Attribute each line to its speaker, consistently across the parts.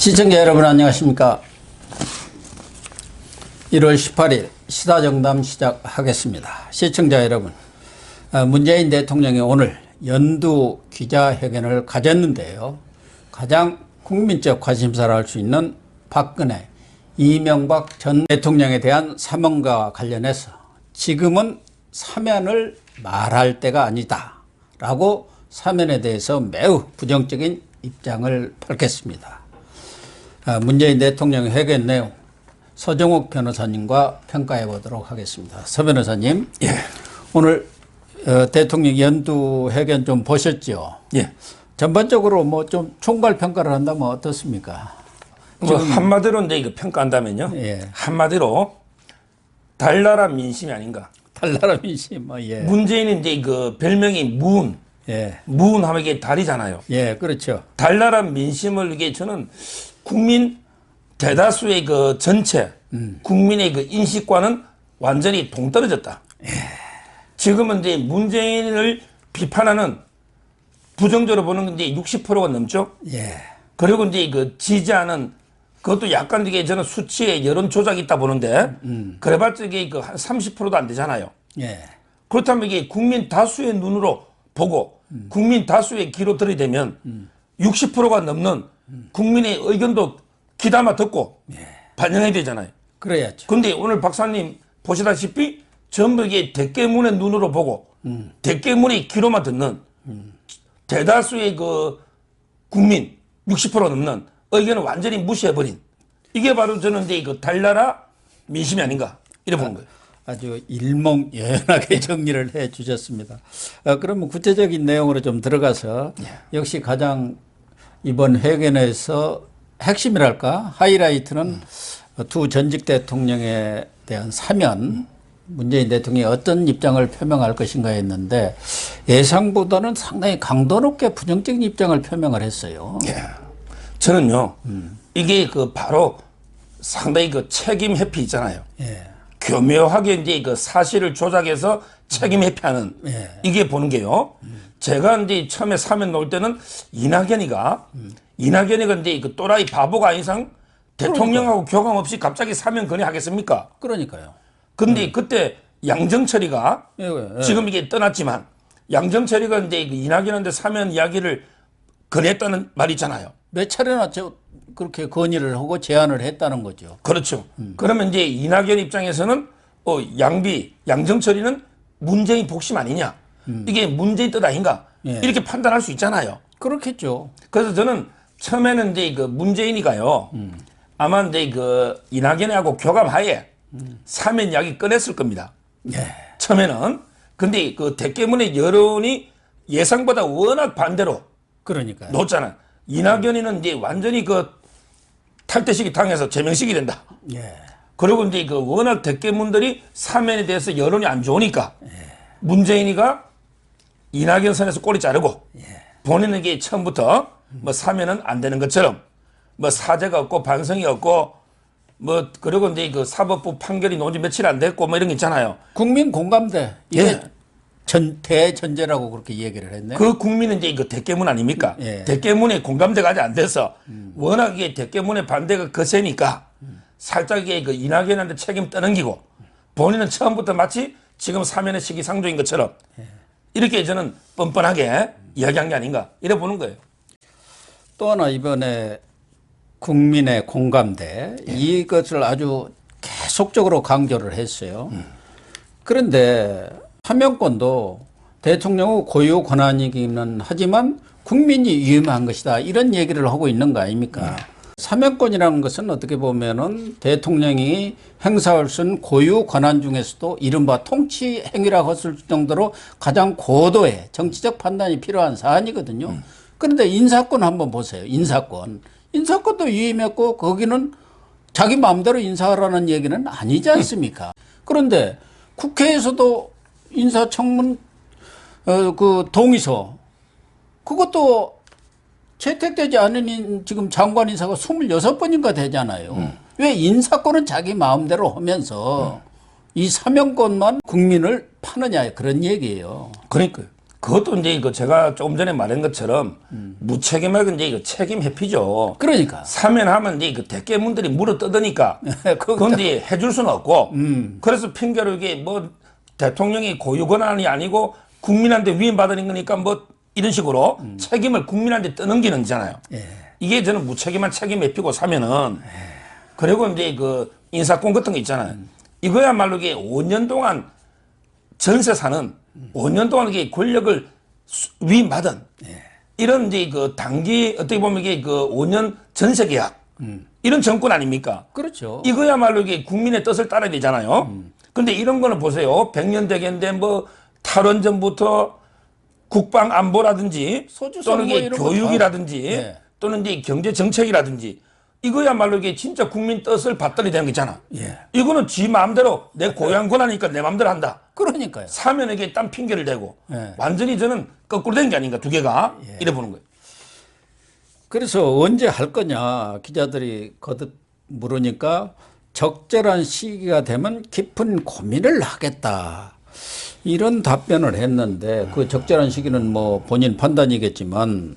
Speaker 1: 시청자 여러분 안녕하십니까. 1월 18일 시사정담 시작하겠습니다. 시청자 여러분, 문재인 대통령이 오늘 연두 기자회견을 가졌는데요. 가장 국민적 관심사를 할 수 있는 박근혜, 이명박 전 대통령에 대한 사면과 관련해서 지금은 사면을 말할 때가 아니다 라고 사면에 대해서 매우 부정적인 입장을 밝혔습니다. 문재인 대통령 회견 내용 서정욱 변호사님과 평가해 보도록 하겠습니다. 서 변호사님,
Speaker 2: 예.
Speaker 1: 오늘 대통령 연두 회견 좀 보셨죠?
Speaker 2: 예.
Speaker 1: 전반적으로 뭐 좀 총괄 평가를 한다면 어떻습니까?
Speaker 2: 뭐 한마디로 이제 이거 평가한다면요.
Speaker 1: 예.
Speaker 2: 한마디로 달나라 민심이 아닌가.
Speaker 1: 달나라 민심, 예.
Speaker 2: 문재인은 이제 그 별명이 무운.
Speaker 1: 예.
Speaker 2: 무운하면 이게 달이잖아요.
Speaker 1: 예, 그렇죠.
Speaker 2: 달나라 민심을 이게 저는 국민 대다수의 그 전체 국민의 그 인식과는 완전히 동떨어졌다.
Speaker 1: 예.
Speaker 2: 지금은 이제 문재인을 비판하는 부정적으로 보는 게 이제 60%가 넘죠.
Speaker 1: 예.
Speaker 2: 그리고 이제 그 지지하는 그것도 약간 이게 저는 수치에 여론 조작이 있다 보는데 그래봤자 이게 그 한 30%도 안 되잖아요.
Speaker 1: 예.
Speaker 2: 그렇다면 이게 국민 다수의 눈으로 보고 국민 다수의 귀로 들이대면 60%가 넘는 국민의 의견도 귀담아 듣고 반영해야 되잖아요.
Speaker 1: 그래야죠.
Speaker 2: 근데 오늘 박사님 보시다시피 전부 이게 대깨문의 눈으로 보고 대깨문의 귀로만 듣는 대다수의 그 국민 60% 넘는 의견을 완전히 무시해버린 이게 바로 저는 이제 그 달나라 민심이 아닌가 이래 보는 거예요.
Speaker 1: 아주 일목요연하게 정리를 해 주셨습니다. 그러면 구체적인 내용으로 좀 들어가서 역시 가장 이번 회견에서 핵심이랄까 하이라이트는 두 전직 대통령에 대한 사면, 문재인 대통령이 어떤 입장을 표명할 것인가 했는데 예상보다는 상당히 강도 높게 부정적인 입장을 표명을 했어요.
Speaker 2: 예. 저는요 이게 그 바로 상당히 그 책임 회피 있잖아요.
Speaker 1: 예.
Speaker 2: 교묘하게 이제 그 사실을 조작해서 책임 회피하는 이게 보는 게요. 제가 이제 처음에 사면 놓을 때는 이낙연이가 이제 그 또라이 바보가 아닌 이상 대통령하고 교감 없이 갑자기 사면 건의하겠습니까?
Speaker 1: 그러니까요.
Speaker 2: 근데 그때 양정철이가
Speaker 1: 예.
Speaker 2: 지금 이게 떠났지만 양정철이가 이제 그 이낙연한테 사면 이야기를 건의했다는 말이 있잖아요.
Speaker 1: 몇 차례나 그렇게 건의를 하고 제안을 했다는 거죠.
Speaker 2: 그렇죠. 그러면 이제 이낙연 입장에서는 양정철이는 문재인 복심 아니냐. 이게 문재인 뜻 아닌가.
Speaker 1: 예.
Speaker 2: 이렇게 판단할 수 있잖아요.
Speaker 1: 그렇겠죠.
Speaker 2: 그래서 저는 처음에는 이제 그 문재인이가요. 아마 이제 그 이낙연하고 교감하에 사면 이야기 꺼냈을 겁니다.
Speaker 1: 예.
Speaker 2: 처음에는. 근데 그 대깨문의 여론이 예상보다 워낙 반대로
Speaker 1: 그러니까요.
Speaker 2: 놓잖아. 이낙연이는 이제 완전히 그 탈퇴식이 당해서 제명식이 된다.
Speaker 1: 예.
Speaker 2: 그리고 이제 그 워낙 대깨문들이 사면에 대해서 여론이 안 좋으니까 문재인이가 이낙연 선에서 꼬리 자르고 본인은 이게 처음부터 뭐 사면은 안 되는 것처럼 뭐 사죄가 없고 반성이 없고 뭐 그리고 이제 그 사법부 판결이 나온 지 며칠 안 됐고 뭐 이런 게 있잖아요.
Speaker 1: 국민 공감대 이게
Speaker 2: 예.
Speaker 1: 대전제라고 그렇게 얘기를 했네요.
Speaker 2: 그 국민은 이제 그 대깨문 아닙니까?
Speaker 1: 예.
Speaker 2: 대깨문에 공감대가 아직 안 돼서 워낙 이게 대깨문의 반대가 거세니까 살짝 이게 그 이낙연한테 책임 떠넘기고 본인은 처음부터 마치 지금 사면의 시기상조인 것처럼 이렇게 저는 뻔뻔하게 이야기한 게 아닌가 이래 보는 거예요.
Speaker 1: 또 하나 이번에 국민의 공감대 이것을 아주 계속적으로 강조를 했어요. 그런데 사면권도 대통령의 고유 권한이기는 하지만 국민이 위임한 것이다 이런 얘기를 하고 있는 거 아닙니까? 사면권이라는 것은 어떻게 보면은 대통령이 행사할 수 있는 고유 권한 중에서도 이른바 통치 행위라고 했을 정도로 가장 고도의 정치적 판단이 필요한 사안이거든요. 그런데 인사권 한번 보세요. 인사권도 위임했고 거기는 자기 마음대로 인사하라는 얘기는 아니지 않습니까? 그런데 국회에서도 인사청문 그 동의서 그것도 채택되지 않은 지금 장관 인사가 26번인가 되잖아요. 왜 인사권은 자기 마음대로 하면서 이 사면권만 국민을 파느냐 그런 얘기예요.
Speaker 2: 그러니까요. 그것도 이제 그 제가 조금 전에 말한 것처럼 무책임하게 이제 그 책임 회피죠.
Speaker 1: 그러니까.
Speaker 2: 사면하면 이제 그 대깨문들이 물어 뜯으니까 그건데 해줄 수는 없고 그래서 핑계로 이게 뭐 대통령이 고유 권한이 아니고 국민한테 위임받는 거니까 뭐 이런 식으로 책임을 국민한테 떠넘기는 거잖아요.
Speaker 1: 예.
Speaker 2: 이게 저는 무책임한 책임 회피고 사면은 그리고 이제 그 인사권 같은 거 있잖아요. 이거야말로 이게 5년 동안 전세 사는 5년 동안 이게 권력을 위임받은 이런 이제 그 단기 어떻게 보면 이게 그 5년 전세 계약 이런 정권 아닙니까?
Speaker 1: 그렇죠.
Speaker 2: 이거야말로 이게 국민의 뜻을 따라야 되잖아요. 근데 이런 거는 보세요. 100년 되겠는데 뭐 탈원전부터 국방 안보라든지
Speaker 1: 소주성
Speaker 2: 또는
Speaker 1: 뭐
Speaker 2: 이게
Speaker 1: 이런 거
Speaker 2: 교육이라든지
Speaker 1: 네.
Speaker 2: 또는 이제 경제 정책이라든지 이거야말로 이게 진짜 국민 뜻을 받들어야 되는 거 있잖아.
Speaker 1: 예.
Speaker 2: 이거는 지 마음대로 내 고향 권하니까 내 마음대로 한다.
Speaker 1: 그러니까요.
Speaker 2: 사면에게 딴 핑계를 대고
Speaker 1: 예.
Speaker 2: 완전히 저는 거꾸로 된 게 아닌가 두 개가 이래 보는 거예요.
Speaker 1: 그래서 언제 할 거냐 기자들이 거듭 물으니까 적절한 시기가 되면 깊은 고민을 하겠다. 이런 답변을 했는데 그 적절한 시기는 뭐 본인 판단이겠지만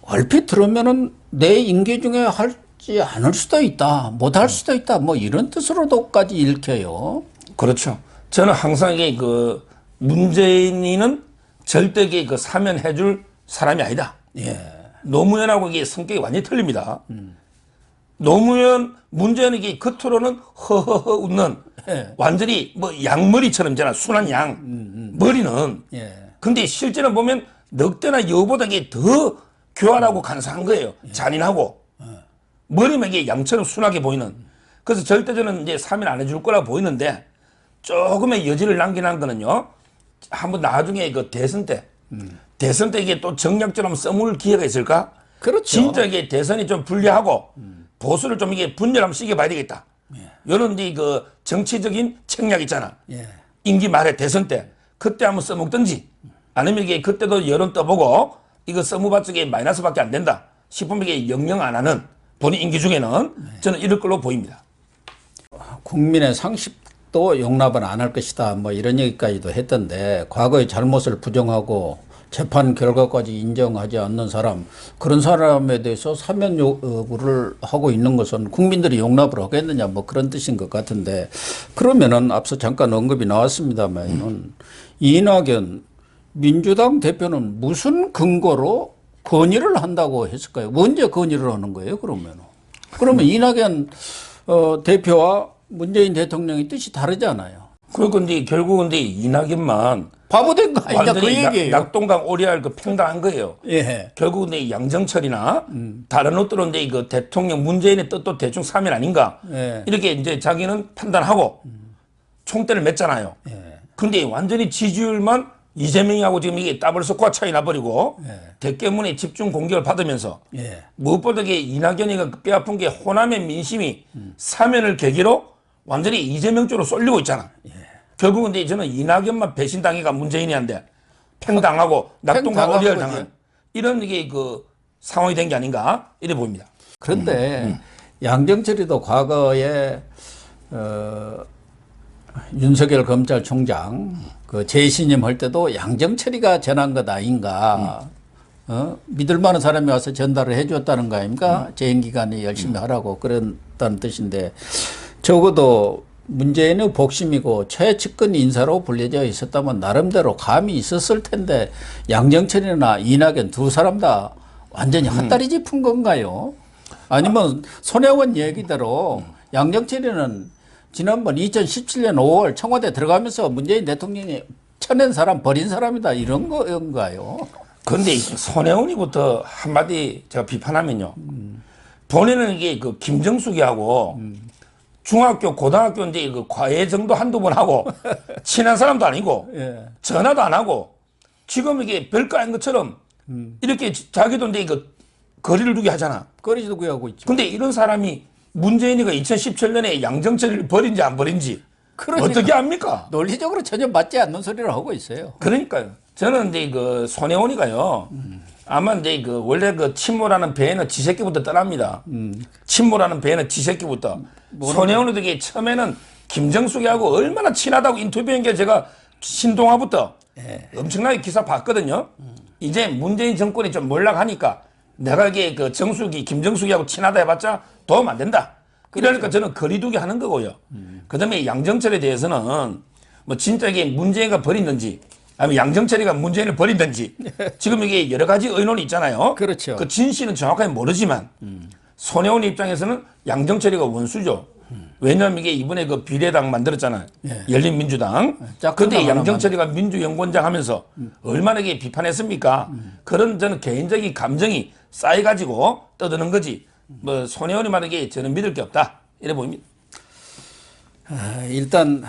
Speaker 1: 얼핏 들으면은 내 임기 중에 할지 않을 수도 있다. 못 할 수도 있다. 뭐 이런 뜻으로도까지 읽혀요.
Speaker 2: 그렇죠. 저는 항상 이게 그 문재인이는 절대 그 사면해줄 사람이 아니다.
Speaker 1: 예.
Speaker 2: 노무현하고 이게 성격이 완전히 틀립니다. 노무현, 문재인은 이게 겉으로는 허허허 웃는
Speaker 1: 예.
Speaker 2: 완전히 뭐 양머리처럼 있잖아. 순한 양. 머리는.
Speaker 1: 예.
Speaker 2: 근데 실제로 보면 넉대나 여보다 이게 더 교활하고 간사한 거예요. 잔인하고. 머리만 이게 양처럼 순하게 보이는. 그래서 절대 저는 이제 사면 안 해줄 거라 보이는데 조금의 여지를 남기는 거는요. 한번 나중에 그 대선 때. 대선 때 이게 또 정략처럼 써물 기회가 있을까?
Speaker 1: 그렇죠.
Speaker 2: 진짜 이게 대선이 좀 불리하고 보수를 좀 이게 분열 한번 시켜봐야 되겠다. 이런 이제 그 정치적인 책략 있잖아.
Speaker 1: 예.
Speaker 2: 임기 말에 대선 때 그때 한번 써먹든지 아니면 이게 그때도 여론 떠보고 이거 써무봤자 이게 마이너스밖에 안 된다 싶으면 이게 영영 안 하는 본인 임기 중에는 저는 이럴 걸로 보입니다.
Speaker 1: 국민의 상식도 용납은 안 할 것이다. 뭐 이런 얘기까지도 했던데 과거의 잘못을 부정하고 재판 결과까지 인정하지 않는 사람 그런 사람에 대해서 사면 요구를 하고 있는 것은 국민들이 용납을 하겠느냐 뭐 그런 뜻인 것 같은데 그러면은 앞서 잠깐 언급이 나왔습니다만은 이낙연 민주당 대표는 무슨 근거로 건의를 한다고 했을까요? 언제 건의를 하는 거예요? 그러면 이낙연 대표와 문재인 대통령의 뜻이 다르잖아요.
Speaker 2: 그리고 이제 결국은 이제 이낙연만
Speaker 1: 바보 된 거 아니냐 그
Speaker 2: 완전히
Speaker 1: 얘기예요.
Speaker 2: 낙동강 오리알 그 팽당한 거예요.
Speaker 1: 예.
Speaker 2: 결국은 이제 양정철이나 다른 옷들은 이제 그 대통령 문재인의 뜻도 대충 사면 아닌가
Speaker 1: 예.
Speaker 2: 이렇게 이제 자기는 판단하고 총대를 맸잖아요.
Speaker 1: 예.
Speaker 2: 근데 완전히 지지율만 이재명하고 지금 이게 더블 스코어 차이 나버리고 대깨문에 집중 공격을 받으면서
Speaker 1: 예.
Speaker 2: 무엇보다 이게 이낙연이가 뼈아픈 게 호남의 민심이 사면을 계기로 완전히 이재명 쪽으로 쏠리고 있잖아. 결국은 이제 저는 이낙연만 배신당해가 문재인이한테 팽당하고 낙동강 어리얼 당한 이런 이게 그 상황이 된 게 아닌가 이래 보입니다.
Speaker 1: 그런데 양정철이도 과거에 윤석열 검찰총장 그 재신임 할 때도 양정철이가 전한 것 아닌가. 믿을 만한 사람이 와서 전달을 해 줬다는 거 아닙니까? 재임 기간에 열심히 하라고 그랬다는 뜻인데 적어도 문재인의 복심이고 최측근 인사로 불려져 있었다면 나름대로 감이 있었을 텐데 양정철이나 이낙연 두 사람 다 완전히 핫다리 짚은 건가요? 아니면 손혜원 얘기대로 양정철이는 지난번 2017년 5월 청와대 들어가면서 문재인 대통령이 쳐낸 사람 버린 사람이다 이런 건가요?
Speaker 2: 그런데 손혜원이부터 한마디 제가 비판하면요. 본인은 이게 그 김정숙이하고 중학교, 고등학교 이제 그 과외 정도 한두 번 하고 친한 사람도 아니고
Speaker 1: 예.
Speaker 2: 전화도 안 하고 지금 이게 별거 아닌 것처럼 이렇게 자기도 이제 그 거리를 두게 하잖아.
Speaker 1: 거리도 구하고 있죠.
Speaker 2: 근데 이런 사람이 문재인이가 2017년에 양정철을 버린지 안 버린지
Speaker 1: 그러니까.
Speaker 2: 어떻게 합니까?
Speaker 1: 논리적으로 전혀 맞지 않는 소리를 하고 있어요.
Speaker 2: 그러니까요. 저는 이제 그 손혜원이가요. 아마 이제 그 원래 그 친모라는 배는 지새끼부터 떠납니다. 친모라는 배는 지새끼부터. 손혜원이 되게 처음에는 김정숙이하고 얼마나 친하다고 인터뷰한 게 제가 신동아부터 엄청나게 기사 봤거든요. 이제 문재인 정권이 좀 몰락하니까 내가 이게 그 정수기, 김정수기하고 친하다 해봤자 도움 안 된다. 그러니까 저는 거리두기 하는 거고요. 그 다음에 양정철에 대해서는 뭐 진짜 이게 문재인가 버리는지 아니면 양정철이가 문재인을 버린다든지 지금 이게 여러 가지 의논이 있잖아요.
Speaker 1: 그렇죠.
Speaker 2: 그 진실은 정확하게 모르지만 손혜원 입장에서는 양정철이가 원수죠. 왜냐하면 이게 이번에 그 비례당 만들었잖아요. 열린민주당. 그때 양정철이가 민주연구원장 하면서 얼마나 이게 비판했습니까? 그런 저는 개인적인 감정이 쌓여가지고 떠드는 거지. 뭐 손혜원이 말하기에 저는 믿을 게 없다. 이래 보입니다.
Speaker 1: 일단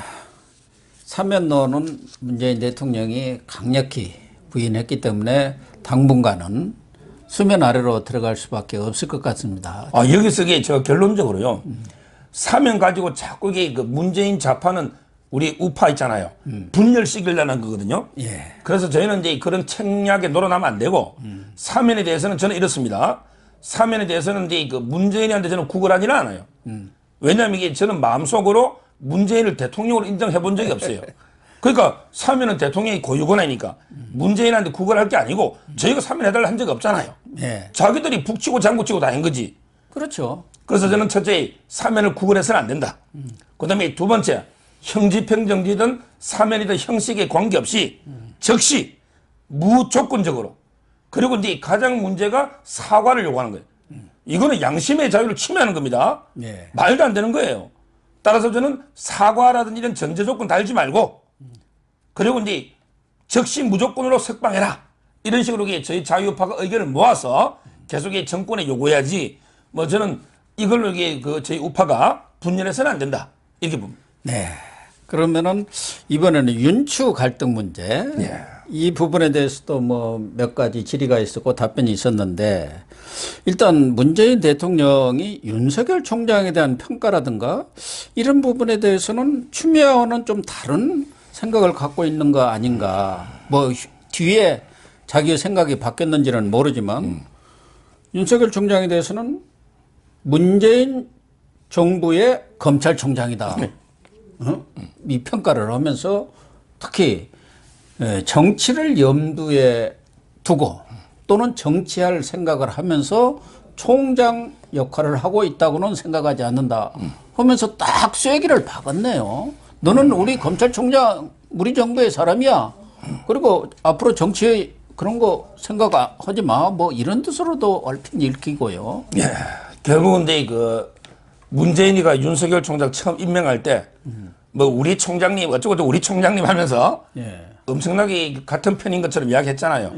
Speaker 1: 사면론은 문재인 대통령이 강력히 부인했기 때문에 당분간은 수면 아래로 들어갈 수밖에 없을 것 같습니다.
Speaker 2: 여기서 이게 저 결론적으로요. 사면 가지고 자꾸 이게 그 문재인 좌파는 우리 우파 있잖아요. 분열시키려는 거거든요.
Speaker 1: 예.
Speaker 2: 그래서 저희는 이제 그런 책략에 놀아나면 안 되고 사면에 대해서는 저는 이렇습니다. 사면에 대해서는 이제 그 문재인한테 저는 구걸하지는 않아요. 왜냐하면 이게 저는 마음속으로 문재인을 대통령으로 인정해 본 적이 없어요. 그러니까 사면은 대통령이 고유권이니까 문재인한테 구걸할 게 아니고 저희가 사면해달라 한 적이 없잖아요.
Speaker 1: 예.
Speaker 2: 자기들이 북치고 장구치고 다 한 거지.
Speaker 1: 그렇죠.
Speaker 2: 그래서 저는 첫째 사면을 구걸해서는 안 된다. 그다음에 두 번째 형집행정지든 사면이든 형식에 관계없이 즉시 무조건적으로 그리고 이제 가장 문제가 사과를 요구하는 거예요. 이거는 양심의 자유를 침해하는 겁니다.
Speaker 1: 예.
Speaker 2: 말도 안 되는 거예요. 따라서 저는 사과라든지 이런 전제 조건 달지 말고 그리고 이제 즉시 무조건으로 석방해라. 이런 식으로 저희 자유파가 의견을 모아서 계속 정권에 요구해야지 뭐 저는 이걸로 이게 그 저희 우파가 분열해서는 안 된다. 이렇게 봅니다.
Speaker 1: 네. 그러면은 이번에는 윤추 갈등 문제. 이 부분에 대해서도 뭐 몇 가지 질의가 있었고 답변이 있었는데 일단 문재인 대통령이 윤석열 총장에 대한 평가라든가 이런 부분에 대해서는 추미애와는 좀 다른 생각을 갖고 있는 거 아닌가. 뭐 뒤에 자기의 생각이 바뀌었는지는 모르지만 윤석열 총장에 대해서는 문재인 정부의 검찰총장이다. 이 평가를 하면서 특히 정치를 염두에 두고 또는 정치할 생각을 하면서 총장 역할을 하고 있다고는 생각하지 않는다 하면서 딱 쐐기를 박았네요. 너는 우리 검찰총장 우리 정부의 사람이야. 그리고 앞으로 정치에 그런 거 생각하지 마. 뭐 이런 뜻으로도 얼핏 읽히고요.
Speaker 2: 예. 결국은 그 문재인이가 윤석열 총장 처음 임명할 때 뭐 우리 총장님 어쩌고 우리 총장님 하면서 엄청나게 같은 편인 것처럼 이야기했잖아요.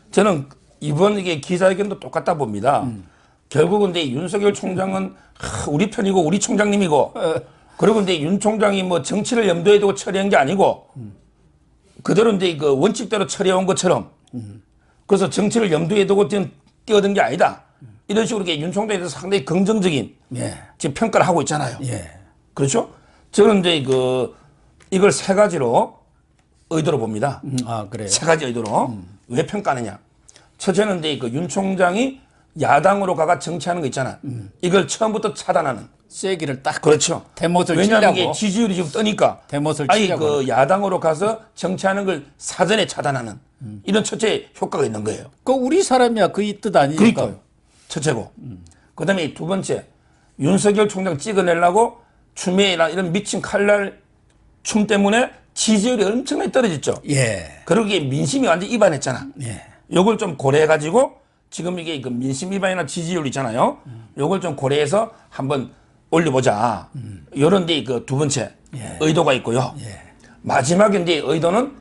Speaker 2: 저는 이번 이게 기자회견도 똑같다 봅니다. 결국은 근데 윤석열 총장은 우리 편이고 우리 총장님이고 그리고 근데 윤 총장이 뭐 정치를 염두에 두고 처리한 게 아니고 그대로 이제 그 원칙대로 처리해온 것처럼 그래서 정치를 염두에 두고 뛰어든 게 아니다. 이런 식으로 윤 총장에 대해서 상당히 긍정적인 지금 평가를 하고 있잖아요. 그렇죠? 저는 이제 이걸 세 가지로 의도로 봅니다.
Speaker 1: 그래요?
Speaker 2: 세 가지 의도로. 왜 평가하느냐. 첫째는 이제 윤 총장이 야당으로 가가 정치하는 거 있잖아. 이걸 처음부터 차단하는.
Speaker 1: 쐐기를 딱.
Speaker 2: 그렇죠.
Speaker 1: 대못을
Speaker 2: 왜냐하면
Speaker 1: 치려고.
Speaker 2: 이게 지지율이 지금 뜨니까.
Speaker 1: 대못을
Speaker 2: 아니
Speaker 1: 치려고.
Speaker 2: 야당으로 가서 정치하는 걸 사전에 차단하는 이런 첫째 효과가 있는 거예요.
Speaker 1: 그 우리 사람이야 그 이 뜻 아니니까.
Speaker 2: 그러니까요. 첫째고. 그다음에 두 번째 윤석열 총장 찍어내려고 추미애나 이런 미친 칼날 춤 때문에 지지율이 엄청나게 떨어졌죠. 그리고 이게 민심이 완전 이반했잖아. 요걸 좀 고려해가지고 지금 이게 그 민심 이반이나 지지율 있잖아요. 요걸 좀 고려해서 한번 올려보자. 요런 데 그 두 번째 의도가 있고요. 마지막에 이제 의도는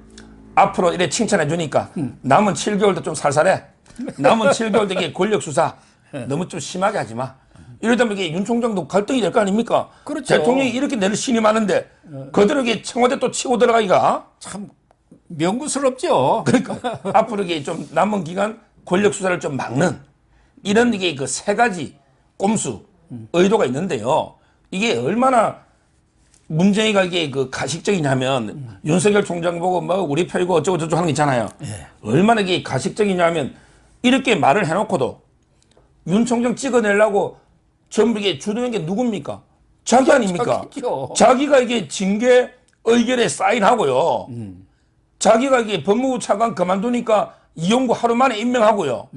Speaker 2: 앞으로 이래 칭찬해 주니까 남은 7개월도 좀 살살해. 남은 7개월 되게 권력 수사 너무 좀 심하게 하지 마. 이러다 보면 윤 총장도 갈등이 될 거 아닙니까?
Speaker 1: 그렇죠.
Speaker 2: 대통령이 이렇게 내를 신이 많은데 그대로 청와대 또 치고 들어가기가
Speaker 1: 참 명구스럽죠.
Speaker 2: 그러니까 앞으로 이게 좀 남은 기간 권력 수사를 좀 막는 이런 이게 그 세 가지 꼼수 의도가 있는데요. 이게 얼마나 문재인가 이게 그 가식적이냐면 윤석열 총장 보고 뭐 우리 편이고 어쩌고 저쩌고 하는 거 있잖아요. 얼마나 이게 가식적이냐면 이렇게 말을 해놓고도 윤 총장 찍어내려고 전부 이게 주도한 게 누굽니까? 자기 아닙니까?
Speaker 1: 자기죠.
Speaker 2: 자기가 이게 징계 의결에 사인하고요. 자기가 이게 법무부 차관 그만두니까 이용구 하루 만에 임명하고요.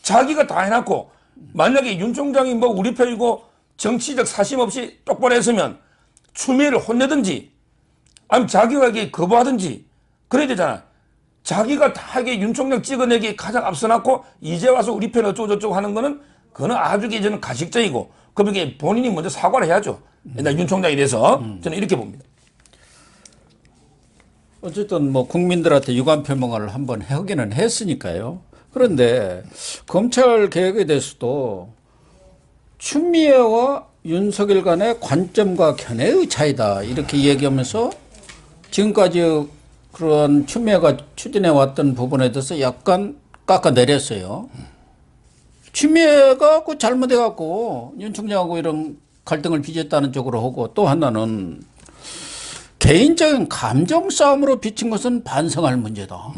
Speaker 2: 자기가 다 해놨고 만약에 윤 총장이 뭐 우리 편이고 정치적 사심 없이 똑바로 했으면 추미애를 혼내든지 아니면 자기가 이게 거부하든지 그래야 되잖아. 자기가 다 이게 윤 총장 찍어내기 가장 앞서놨고 이제 와서 우리 편 어쩌고저쩌고 하는 거는 그거는 아주 저는 가식적이고 그럼 이게 본인이 먼저 사과를 해야죠. 옛날 윤 총장에 대해서 저는 이렇게 봅니다.
Speaker 1: 어쨌든 뭐 국민들한테 유감 표명을 한번 하기는 했으니까요. 그런데 검찰 개혁에 대해서도 추미애와 윤석열 간의 관점과 견해의 차이다 이렇게 얘기하면서 지금까지 그런 추미애가 추진해 왔던 부분에 대해서 약간 깎아내렸어요. 추미애가 그 잘못해 갖고 윤 총장하고 이런 갈등을 빚었다는 쪽으로 하고 또 하나는 개인적인 감정 싸움으로 비친 것은 반성할 문제다.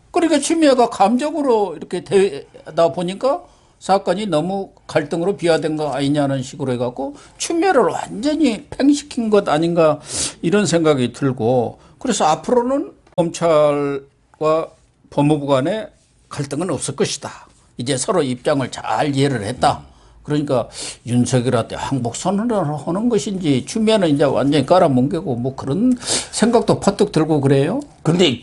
Speaker 1: 그러니까 추미애가 감정으로 이렇게 되다 보니까 사건이 너무 갈등으로 비화된 거 아니냐는 식으로 해갖고 추미애를 완전히 팽시킨 것 아닌가 이런 생각이 들고 그래서 앞으로는 검찰과 법무부 간의 갈등은 없을 것이다. 이제 서로 입장을 잘 이해를 했다. 그러니까 윤석열한테 항복 선언을 하는 것인지 추미애는 이제 완전히 깔아뭉개고 뭐 그런 생각도 퍼뜩 들고 그래요.
Speaker 2: 근데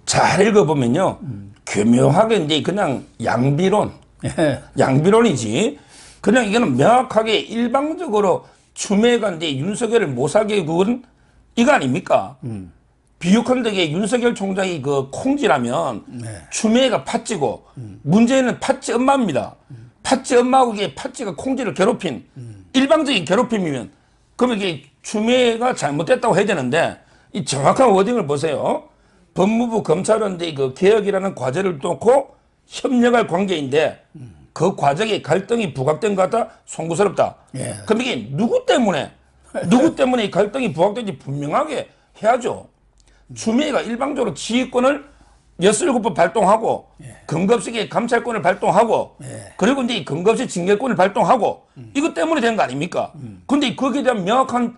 Speaker 2: 잘 읽어보면요. 교묘하게 이제 그냥 양비론, 양비론이지. 그냥 이거는 명확하게 일방적으로 추미애가 이제 윤석열을 못 살게 구은 이거 아닙니까? 비유컨대 윤석열 총장이 그 콩지라면 추미애가 팥쥐고 문재인은 팥쥐 엄마입니다. 팥쥐 엄마하고 이게 팥쥐가 콩쥐를 괴롭힌 일방적인 괴롭힘이면 그러면 이게 추미애가 잘못됐다고 해야 되는데 이 정확한 워딩을 보세요. 법무부 검찰은 이제 그 개혁이라는 과제를 놓고 협력할 관계인데 그 과정에 갈등이 부각된 것 같다 송구스럽다.
Speaker 1: 예.
Speaker 2: 그럼 이게 누구 때문에 이 갈등이 부각된지 분명하게 해야죠. 추미애가 일방적으로 지휘권을 67번 발동하고 근거 없이 감찰권을 발동하고 그리고 이제 이 근거 없이 징계권을 발동하고 이것 때문에 된 거 아닙니까? 근데 거기에 대한 명확한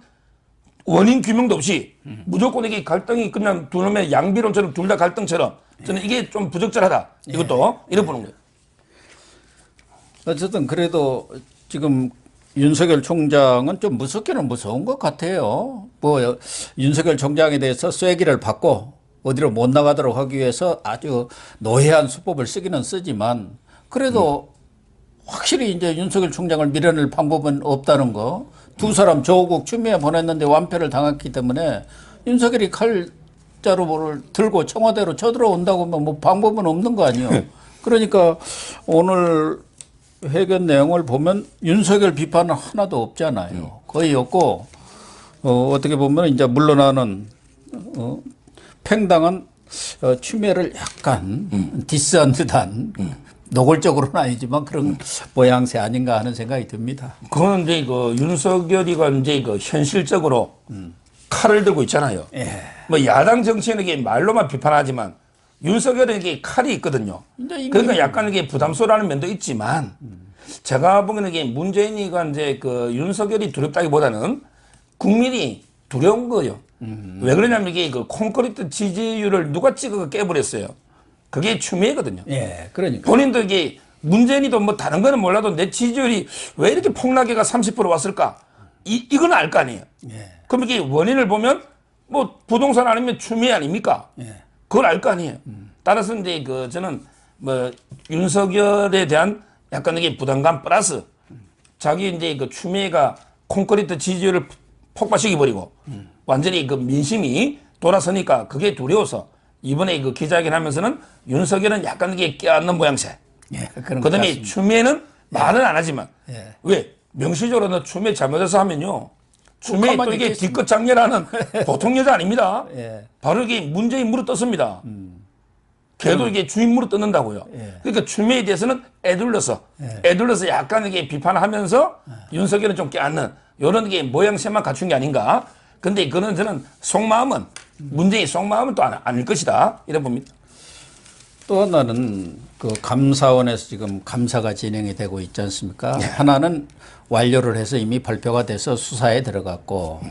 Speaker 2: 원인 규명도 없이 무조건 이게 갈등이 그냥 두 놈의 양비론처럼 둘 다 갈등처럼 저는 이게 좀 부적절하다. 이것도 이래 보는 거예요.
Speaker 1: 어쨌든 그래도 지금 윤석열 총장은 좀 무섭기는 무서운 것 같아요. 뭐 윤석열 총장에 대해서 쐐기를 받고 어디로 못 나가도록 하기 위해서 아주 노회한 수법을 쓰기는 쓰지만 그래도 확실히 이제 윤석열 총장을 밀어낼 방법은 없다는 거. 두 사람 조국 추미애 보냈는데 완패를 당했기 때문에 윤석열이 칼자루를 들고 청와대로 쳐들어온다고 하면 뭐 방법은 없는 거 아니에요. 그러니까 오늘 회견 내용을 보면 윤석열 비판은 하나도 없잖아요. 거의 없고 어떻게 보면 이제 물러나는 팽당한 추미애를 약간 디스한 듯한 노골적으로는 아니지만 그런 모양새 아닌가 하는 생각이 듭니다.
Speaker 2: 그거는 이제 그 윤석열이가 이제 그 현실적으로 칼을 들고 있잖아요.
Speaker 1: 예.
Speaker 2: 뭐 야당 정치는 이게 말로만 비판하지만 윤석열은 이게 칼이 있거든요. 그러니까 약간 이게 부담스러워하는 면도 있지만 제가 보기에는 이게 문재인이가 이제 그 윤석열이 두렵다기보다는 국민이 두려운 거예요. 왜 그러냐면 이게 그 콘크리트 지지율을 누가 찍어 깨버렸어요. 그게 추미애거든요.
Speaker 1: 예, 그러니까.
Speaker 2: 본인도 이게 문재인이도 뭐 다른 거는 몰라도 내 지지율이 왜 이렇게 폭락해가 30% 왔을까? 이건 알 거 아니에요.
Speaker 1: 예.
Speaker 2: 그럼 이게 원인을 보면 뭐 부동산 아니면 추미애 아닙니까?
Speaker 1: 예.
Speaker 2: 그걸 알 거 아니에요. 따라서 이제 그 저는 뭐 윤석열에 대한 약간 이게 부담감 플러스 자기 이제 그 추미애가 콘크리트 지지율을 폭발시켜 버리고 완전히 그 민심이 돌아서니까 그게 두려워서 이번에 그 기자회견 하면서는 윤석열은 약간 이게 껴안는 모양새.
Speaker 1: 예, 그런 것
Speaker 2: 그다음에
Speaker 1: 같습니다.
Speaker 2: 추미애는 말은 안 하지만
Speaker 1: 예.
Speaker 2: 왜 명시적으로 너 추미애 잘못해서 하면요. 추미애 또
Speaker 1: 가만히
Speaker 2: 이게
Speaker 1: 있겠습니다.
Speaker 2: 뒤끝 장렬하는 보통 여자 아닙니다.
Speaker 1: 예.
Speaker 2: 바로 이게 문재인 무릎 떴습니다. 걔도 이게 주인 무릎 뜯는다고요.
Speaker 1: 예.
Speaker 2: 그러니까 추미애에 대해서는 애둘러서 약간 이게 비판하면서 윤석열은 좀 껴안는 이런 게 모양새만 갖춘 게 아닌가. 근데 그는 저는 속마음은 문재인 속마음은 또 아닐 것이다 이래 봅니다.
Speaker 1: 또 하나는 그 감사원에서 지금 감사가 진행이 되고 있지 않습니까? 하나는 완료를 해서 이미 발표가 돼서 수사에 들어갔고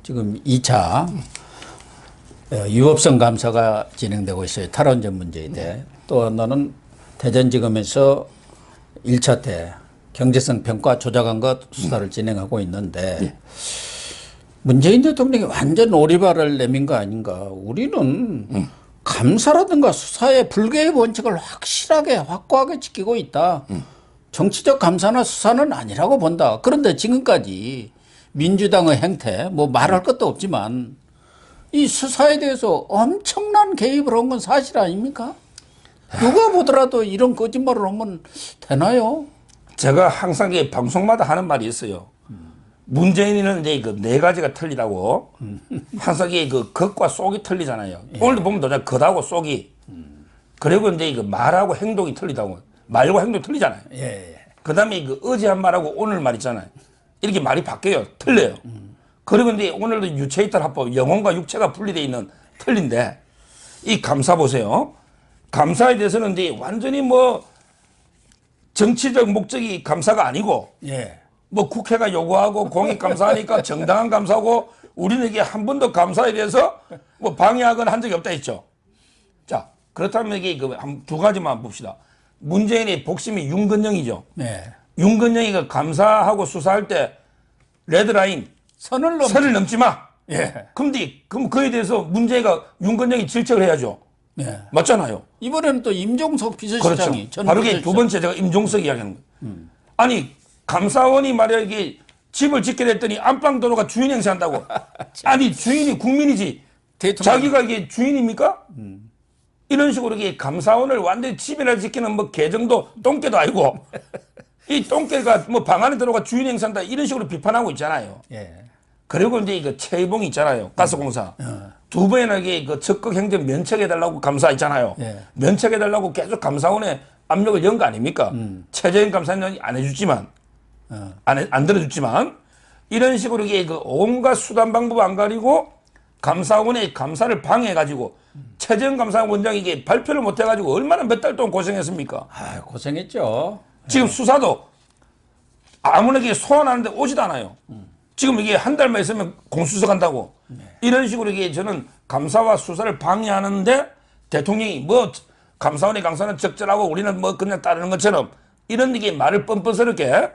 Speaker 1: 지금 2차 유업성 감사가 진행되고 있어요. 탈원전 문제에 대해. 또 하나는 대전지검에서 1차 때 경제성 평가 조작한 것 수사를 진행하고 있는데 문재인 대통령이 완전 오리발을 내민 거 아닌가. 우리는 감사라든가 수사의 불개의 원칙을 확실하게 확고하게 지키고 있다. 정치적 감사나 수사는 아니라고 본다. 그런데 지금까지 민주당의 행태 뭐 말할 것도 없지만 이 수사에 대해서 엄청난 개입을 한 건 사실 아닙니까? 누가 보더라도 이런 거짓말을 하면 되나요?
Speaker 2: 제가 항상 이 방송마다 하는 말이 있어요. 문재인은 이제 그 네 가지가 틀리다고. 항상 그 겉과 속이 틀리잖아요. 오늘도 보면 더 겉하고 속이. 그리고 이제 그 말하고 행동이 틀리다고. 말과 행동이 틀리잖아요. 그 다음에 그 어제 한 말하고 오늘 말 있잖아요. 이렇게 말이 바뀌어요. 틀려요. 그리고 이제 오늘도 유체이탈 합법, 영혼과 육체가 분리되어 있는 틀린데 이 감사 보세요. 감사에 대해서는 이제 완전히 뭐 정치적 목적이 감사가 아니고 뭐 국회가 요구하고 공익 감사하니까 정당한 감사고 우리는 이게 한 번도 감사에 대해서 뭐 방해하거나 한 적이 없다 했죠. 자, 그렇다면 이게 두 가지만 봅시다. 문재인의 복심이 윤건영이죠. 윤건영이가 감사하고 수사할 때 레드라인 선을 넘지 마. 그럼 그에 대해서 문재인가 윤건영이 질책을 해야죠. 맞잖아요.
Speaker 1: 이번에는 또 임종석 비서실장이.
Speaker 2: 그렇죠. 바로 이게 두 번째 제가 임종석 이야기하는 거예요. 아니 감사원이 말이야 이게 집을 짓게 됐더니 안방도로가 주인 행세한다고. 아니 주인이 국민이지. 자기가 이게 주인입니까? 이런 식으로 이게 감사원을 완전히 집이나 짓기는 뭐 개정도 똥개도 아니고 이 똥개가 뭐 방 안에 들어가 주인 행세한다 이런 식으로 비판하고 있잖아요. 그리고 이제 이거 최이봉 있잖아요. 가스공사. 두 번이나 이게 그 적극 행정 면책해달라고 감사했잖아요. 면책해달라고 계속 감사원에 압력을 연 거 아닙니까? 최저임 감사는 안 해주지만, 안 들어줬지만, 이런 식으로 이게 그 온갖 수단 방법 안 가리고 감사원의 감사를 방해해가지고 최저임 감사원장이 이게 발표를 못 해가지고 얼마나 몇 달 동안 고생했습니까?
Speaker 1: 아, 고생했죠.
Speaker 2: 지금 수사도 아무나 소환하는데 오지도 않아요. 지금 이게 한 달만 있으면 공수처 간다고. 이런 식으로 이게 저는 감사와 수사를 방해하는데 대통령이 뭐 감사원의 강사는 적절하고 우리는 뭐 그냥 따르는 것처럼 이런 이게 말을 뻔뻔스럽게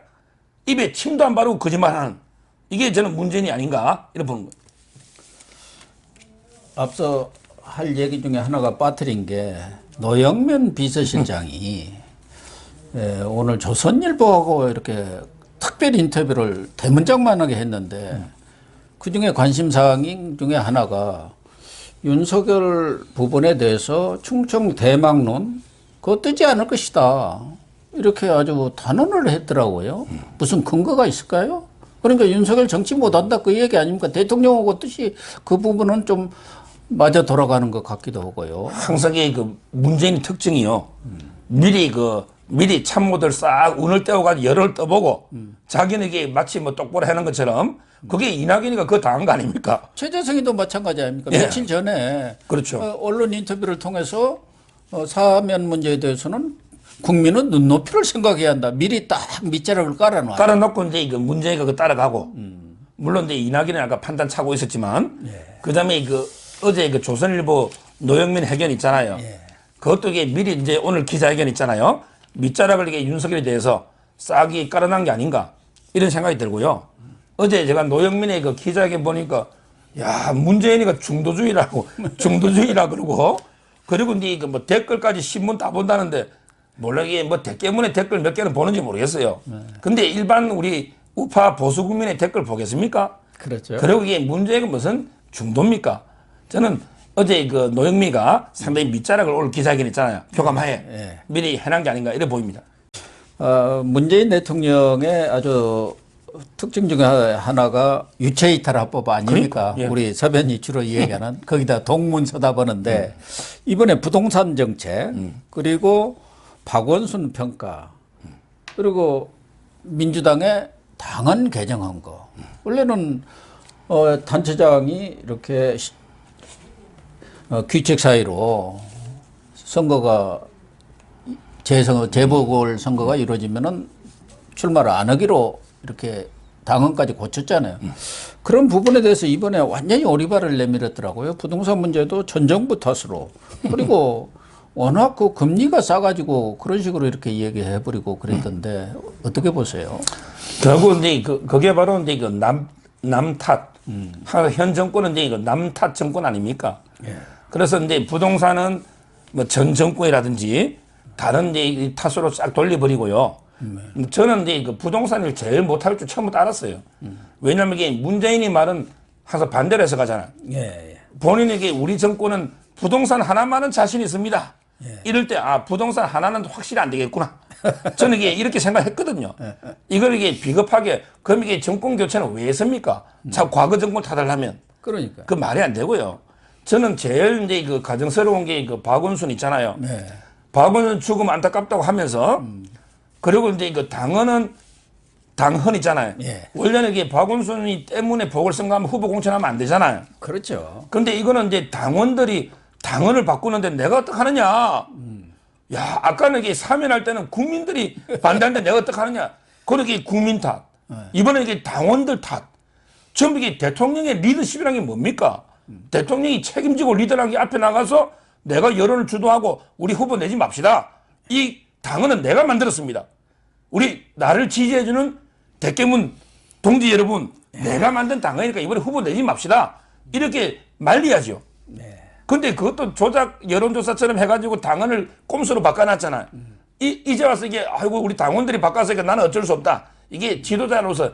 Speaker 2: 입에 침도 안 바르고 거짓말하는 이게 저는 문재인이 아닌가 이렇게 보는 거예요.
Speaker 1: 앞서 할 얘기 중에 하나가 빠뜨린 게 노영면 비서실장이 오늘 조선일보하고 이렇게 특별 인터뷰를 대문짝만하게 했는데 그중에 관심사항 중에 하나가 윤석열 부분에 대해서 충청 대망론 그거 뜨지 않을 것이다. 이렇게 아주 단언을 했더라고요. 무슨 근거가 있을까요? 그러니까 윤석열 정치 못한다 그 얘기 아닙니까? 대통령하고 뜻이 그 부분은 좀 맞아 돌아가는 것 같기도 하고요.
Speaker 2: 항상 그 문재인 특징이요. 미리 참모들 싹 운을 떼어가지고 열을 떠보고 자기는 이게 마치 뭐 똑바로 하는 것처럼 그게 이낙연이가 그거 당한 거 아닙니까?
Speaker 1: 최재성이도 마찬가지 아닙니까? 며칠 전에
Speaker 2: 그렇죠.
Speaker 1: 언론 인터뷰를 통해서 사면 문제에 대해서는 국민은 눈높이를 생각해야 한다. 미리 딱 밑자락을 깔아놔요.
Speaker 2: 깔아놓고 이제 그 문재인이가 그 따라가고 물론 이제 이낙연이 아까 판단 차고 있었지만 그다음에 어제 그 조선일보 노영민 회견 있잖아요. 그것도 이게 미리 이제 오늘 기자회견 있잖아요. 밑자락을 이게 윤석열에 대해서 싹이 깔아난 게 아닌가 이런 생각이 들고요. 어제 제가 노영민의 그 기자회견 보니까 야 문재인이가 중도주의라 그러고 그리고 이제 그 뭐 댓글까지 신문 다 본다는데 몰라 이게 뭐 때문에 댓글 몇 개는 보는지 모르겠어요. 근데 일반 우리 우파 보수 국민의 댓글 보겠습니까?
Speaker 1: 그렇죠.
Speaker 2: 그리고 이게 문재인이 무슨 중도입니까? 저는 어제 그 노영미가 상당히 밑자락을 오늘 기자회견 했잖아요. 표감하에 미리 해놓은 게 아닌가 이래 보입니다.
Speaker 1: 문재인 대통령의 아주 특징 중에 하나가 유체이탈 합법 아닙니까?
Speaker 2: 그러니까,
Speaker 1: 우리 서변이 주로 이야기하는 거기다 동문서답하는데 이번에 부동산 정책 그리고 박원순 평가 그리고 민주당의 당헌 개정한 거 원래는 단체장이 이렇게 귀책 사유로 선거가 재보궐 선거가 이루어지면은 출마를 안 하기로 이렇게 당헌까지 고쳤잖아요. 그런 부분에 대해서 이번에 완전히 오리발을 내밀었더라고요. 부동산 문제도 전 정부 탓으로. 그리고 워낙 그 금리가 싸가지고 그런 식으로 이렇게 얘기해버리고 그랬던데 어떻게 보세요?
Speaker 2: 결국 이제 그게 바로 이제 남 탓. 현 정권은 이제 남 탓 정권 아닙니까?
Speaker 1: 예.
Speaker 2: 그래서 이제 부동산은 뭐 전 정권이라든지 다른 이제 탓으로 싹 돌려버리고요. 저는 이제 그 부동산을 제일 못할 줄 처음부터 알았어요. 왜냐하면 이게 문재인이 말은 항상 반대로 해서 가잖아요.
Speaker 1: 예, 예.
Speaker 2: 본인에게 우리 정권은 부동산 하나만은 자신 있습니다.
Speaker 1: 예.
Speaker 2: 이럴 때, 부동산 하나는 확실히 안 되겠구나. 저는 이게 이렇게 생각했거든요. 이걸 이게 비겁하게, 그럼 이게 정권 교체는 왜 했습니까? 자꾸 과거 정권 탓하려면.
Speaker 1: 그러니까.
Speaker 2: 그 말이 안 되고요. 저는 제일 이제 그 가정스러운 게 그 박원순 있잖아요.
Speaker 1: 네.
Speaker 2: 박원순 죽음 안타깝다고 하면서, 그리고 이제 그 당헌이잖아요.
Speaker 1: 예.
Speaker 2: 원래는 이게 박원순이 때문에 보궐선거하면 후보 공천하면 안 되잖아요.
Speaker 1: 그렇죠.
Speaker 2: 근데 이거는 이제 당원들이 당헌을 바꾸는데 내가 어떡하느냐. 야, 아까는 이게 사면할 때는 국민들이 반대하는데 내가 어떡하느냐. 그렇게 국민 탓. 이번에 이게 당원들 탓. 전부 이게 대통령의 리더십이라는 게 뭡니까? 대통령이 책임지고 리더라는 게 앞에 나가서 내가 여론을 주도하고 우리 후보 내지 맙시다. 이 당헌은 내가 만들었습니다. 우리 나를 지지해주는 대깨문 동지 여러분, 내가 만든 당헌이니까 이번에 후보 내지 맙시다. 이렇게 말려야죠. 근데 그것도 조작 여론조사처럼 해가지고 당헌을 꼼수로 바꿔놨잖아요. 이제 와서 이게 아이고 우리 당원들이 바꿨으니까 나는 어쩔 수 없다. 이게 지도자로서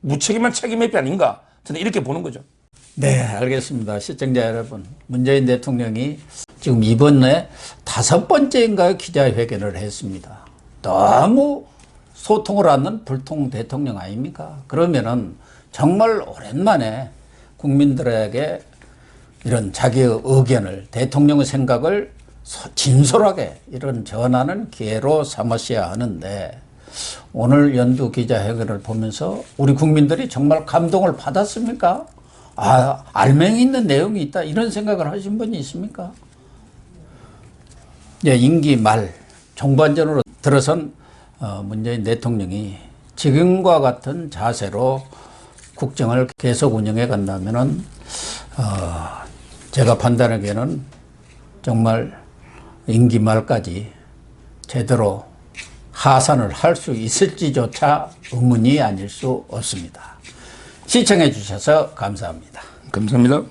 Speaker 2: 무책임한 책임 회피 아닌가? 저는 이렇게 보는 거죠.
Speaker 1: 네, 알겠습니다. 시청자 여러분, 문재인 대통령이 지금 이번에 5번째인가 기자회견을 했습니다. 너무 소통을 하는 불통 대통령 아닙니까? 그러면은 정말 오랜만에 국민들에게 이런 자기의 의견을, 대통령의 생각을 진솔하게 이런 전하는 기회로 삼으셔야 하는데, 오늘 연두 기자회견을 보면서 우리 국민들이 정말 감동을 받았습니까? 알맹이 있는 내용이 있다, 이런 생각을 하신 분이 있습니까? 예, 임기 말 종반전으로 들어선 문재인 대통령이 지금과 같은 자세로 국정을 계속 운영해 간다면은 제가 판단하기에는 정말 임기 말까지 제대로 하산을 할 수 있을지조차 의문이 아닐 수 없습니다. 시청해 주셔서 감사합니다.
Speaker 2: 감사합니다.